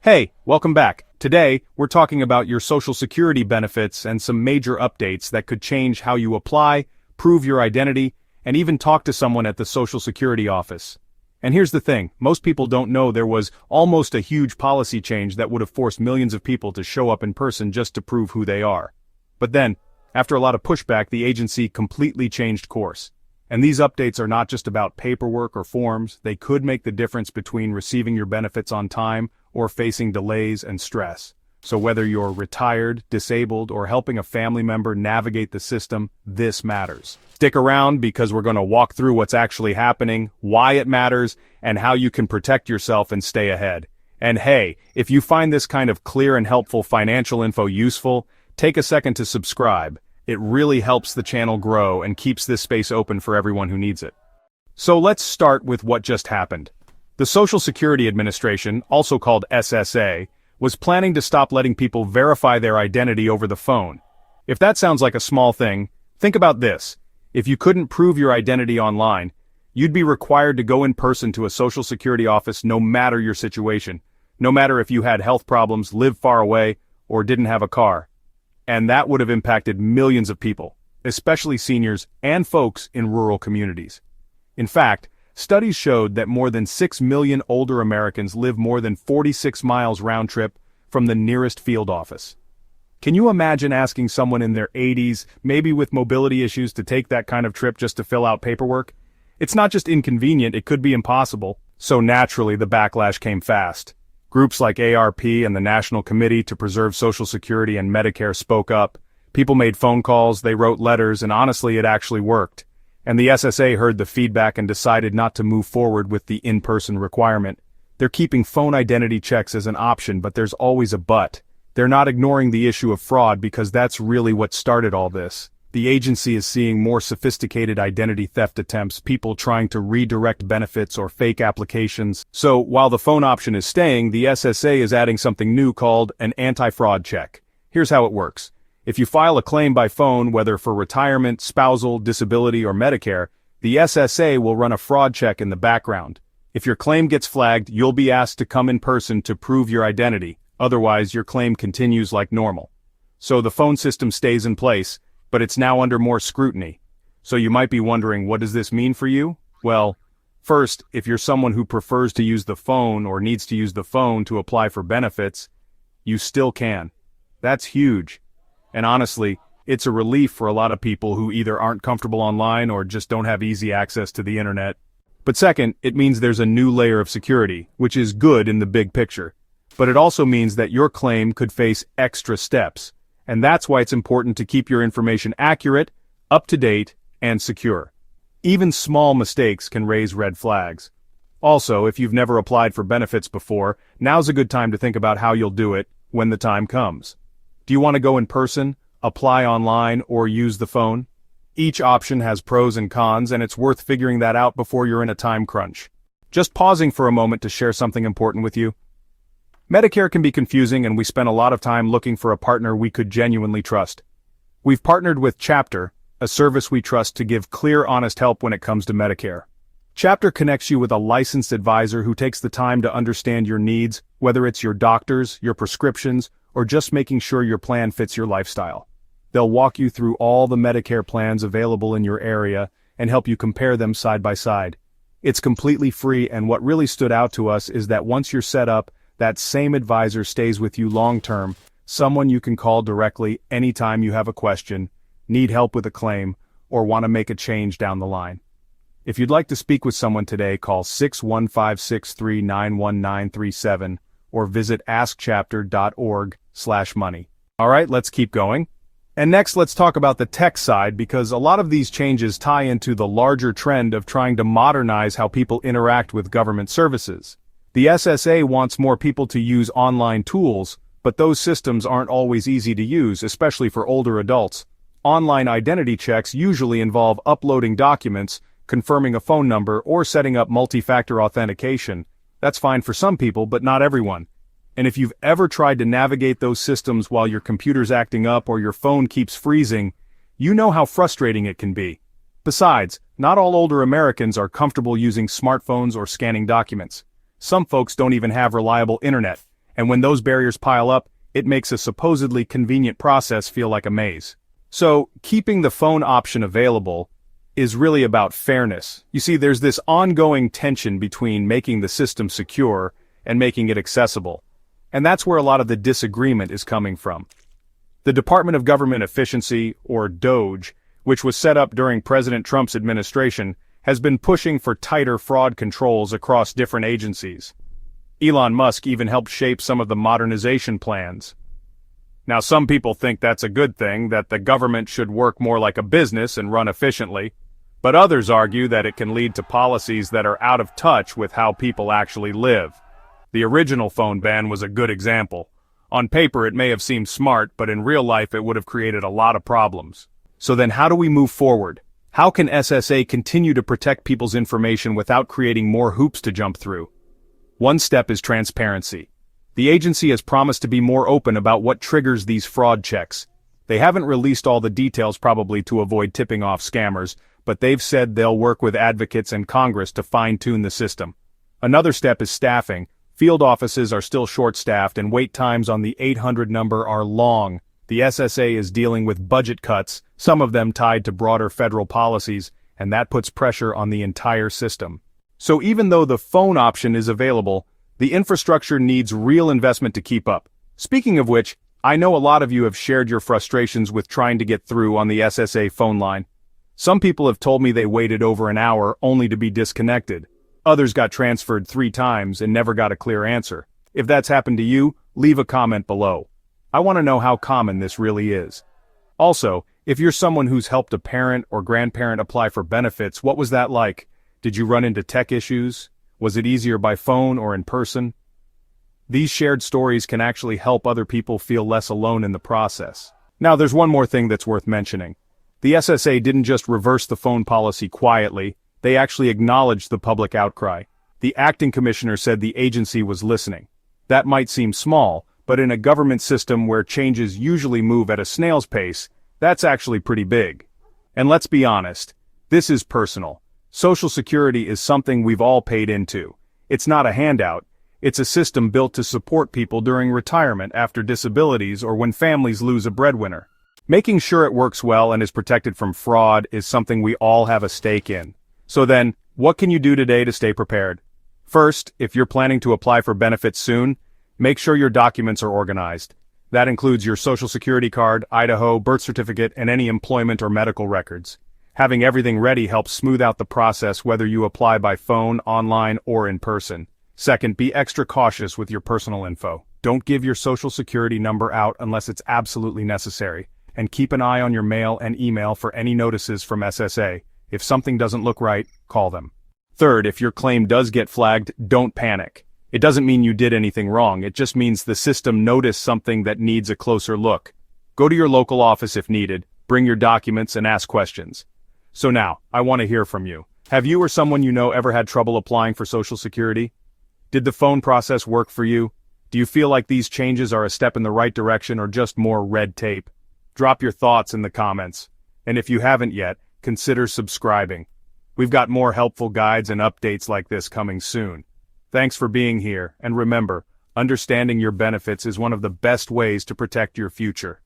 Hey, welcome back. Today, we're talking about your Social Security benefits and some major updates that could change how you apply, prove your identity, and even talk to someone at the Social Security office. And here's the thing, most people don't know there was almost a huge policy change that would have forced millions of people to show up in person just to prove who they are. But then, after a lot of pushback, the agency completely changed course. And these updates are not just about paperwork or forms, they could make the difference between receiving your benefits on time or facing delays and stress. So whether you're retired, disabled, or helping a family member navigate the system, this matters. Stick around because we're going to walk through what's actually happening, why it matters, and how you can protect yourself and stay ahead. And hey, if you find this kind of clear and helpful financial info useful, take a second to subscribe. It really helps the channel grow and keeps this space open for everyone who needs it. So let's start with what just happened. The Social Security Administration, also called SSA, was planning to stop letting people verify their identity over the phone. If that sounds like a small thing, think about this. If you couldn't prove your identity online, you'd be required to go in person to a Social Security office no matter your situation, no matter if you had health problems, lived far away, or didn't have a car. And that would have impacted millions of people, especially seniors and folks in rural communities. In fact, studies showed that more than 6 million older Americans live more than 46 miles round trip from the nearest field office. Can you imagine asking someone in their 80s, maybe with mobility issues, to take that kind of trip just to fill out paperwork? It's not just inconvenient, it could be impossible. So naturally, the backlash came fast. Groups like ARP and the National Committee to Preserve Social Security and Medicare spoke up. People made phone calls, they wrote letters, and honestly, it actually worked. And the SSA heard the feedback and decided not to move forward with the in-person requirement. They're keeping phone identity checks as an option, but there's always a but. They're not ignoring the issue of fraud because that's really what started all this. The agency is seeing more sophisticated identity theft attempts, people trying to redirect benefits or fake applications. So, while the phone option is staying, the SSA is adding something new called an anti-fraud check. Here's how it works. If you file a claim by phone, whether for retirement, spousal, disability, or Medicare, the SSA will run a fraud check in the background. If your claim gets flagged, you'll be asked to come in person to prove your identity. Otherwise, your claim continues like normal. So the phone system stays in place, but it's now under more scrutiny. So you might be wondering, what does this mean for you? Well, first, if you're someone who prefers to use the phone or needs to use the phone to apply for benefits, you still can. That's huge. And honestly, it's a relief for a lot of people who either aren't comfortable online or just don't have easy access to the internet. But second, it means there's a new layer of security, which is good in the big picture. But it also means that your claim could face extra steps. And that's why it's important to keep your information accurate, up-to-date, and secure. Even small mistakes can raise red flags. Also, if you've never applied for benefits before, now's a good time to think about how you'll do it when the time comes. Do you want to go in person, apply online, or use the phone? Each option has pros and cons, and it's worth figuring that out before you're in a time crunch. Just pausing for a moment to share something important with you. Medicare can be confusing, and we spend a lot of time looking for a partner we could genuinely trust. We've partnered with Chapter, a service we trust to give clear, honest help when it comes to Medicare. Chapter connects you with a licensed advisor who takes the time to understand your needs, whether it's your doctors, your prescriptions, or just making sure your plan fits your lifestyle. They'll walk you through all the Medicare plans available in your area and help you compare them side by side. It's completely free, and what really stood out to us is that once you're set up, that same advisor stays with you long-term, someone you can call directly anytime you have a question, need help with a claim, or want to make a change down the line. If you'd like to speak with someone today, call 615-639-1937 or visit askchapter.org/money. All right, let's keep going. And next, let's talk about the tech side, because a lot of these changes tie into the larger trend of trying to modernize how people interact with government services. The SSA wants more people to use online tools, but those systems aren't always easy to use, especially for older adults. Online identity checks usually involve uploading documents, confirming a phone number, or setting up multi-factor authentication. That's fine for some people, but not everyone. And if you've ever tried to navigate those systems while your computer's acting up or your phone keeps freezing, you know how frustrating it can be. Besides, not all older Americans are comfortable using smartphones or scanning documents. Some folks don't even have reliable internet, And when those barriers pile up, it makes a supposedly convenient process feel like a maze. So, keeping the phone option available is really about fairness. You see, there's this ongoing tension between making the system secure and making it accessible. And that's where a lot of the disagreement is coming from. The Department of Government Efficiency, or DOGE, which was set up during President Trump's administration, has been pushing for tighter fraud controls across different agencies. Elon Musk even helped shape some of the modernization plans. Now, some people think that's a good thing, that the government should work more like a business and run efficiently, but others argue that it can lead to policies that are out of touch with how people actually live. The original phone ban was a good example. On paper, it may have seemed smart, but in real life it would have created a lot of problems. So then how do we move forward? How can SSA continue to protect people's information without creating more hoops to jump through? One step is transparency. The agency has promised to be more open about what triggers these fraud checks. They haven't released all the details, probably to avoid tipping off scammers, but they've said they'll work with advocates and Congress to fine-tune the system. Another step is staffing. Field offices are still short-staffed and wait times on the 800 number are long. The SSA is dealing with budget cuts, some of them tied to broader federal policies, and that puts pressure on the entire system. So even though the phone option is available, the infrastructure needs real investment to keep up. Speaking of which, I know a lot of you have shared your frustrations with trying to get through on the SSA phone line. Some people have told me they waited over an hour only to be disconnected. Others got transferred 3 times and never got a clear answer. If that's happened to you, leave a comment below. I want to know how common this really is. Also, if you're someone who's helped a parent or grandparent apply for benefits, what was that like? Did you run into tech issues? Was it easier by phone or in person? These shared stories can actually help other people feel less alone in the process. Now, there's one more thing that's worth mentioning. The SSA didn't just reverse the phone policy quietly, they actually acknowledged the public outcry. The acting commissioner said the agency was listening. That might seem small, but in a government system where changes usually move at a snail's pace, that's actually pretty big. And let's be honest, this is personal. Social Security is something we've all paid into. It's not a handout, it's a system built to support people during retirement, after disabilities, or when families lose a breadwinner. Making sure it works well and is protected from fraud is something we all have a stake in. So then, what can you do today to stay prepared? First, if you're planning to apply for benefits soon, make sure your documents are organized. That includes your Social Security card, Idaho, birth certificate, and any employment or medical records. Having everything ready helps smooth out the process whether you apply by phone, online, or in person. Second, be extra cautious with your personal info. Don't give your Social Security number out unless it's absolutely necessary. And keep an eye on your mail and email for any notices from SSA. If something doesn't look right, call them. Third, if your claim does get flagged, don't panic. It doesn't mean you did anything wrong, it just means the system noticed something that needs a closer look. Go to your local office if needed, bring your documents and ask questions. So now, I want to hear from you. Have you or someone you know ever had trouble applying for Social Security? Did the phone process work for you? Do you feel like these changes are a step in the right direction or just more red tape? Drop your thoughts in the comments. And if you haven't yet, consider subscribing. We've got more helpful guides and updates like this coming soon. Thanks for being here, and remember, understanding your benefits is one of the best ways to protect your future.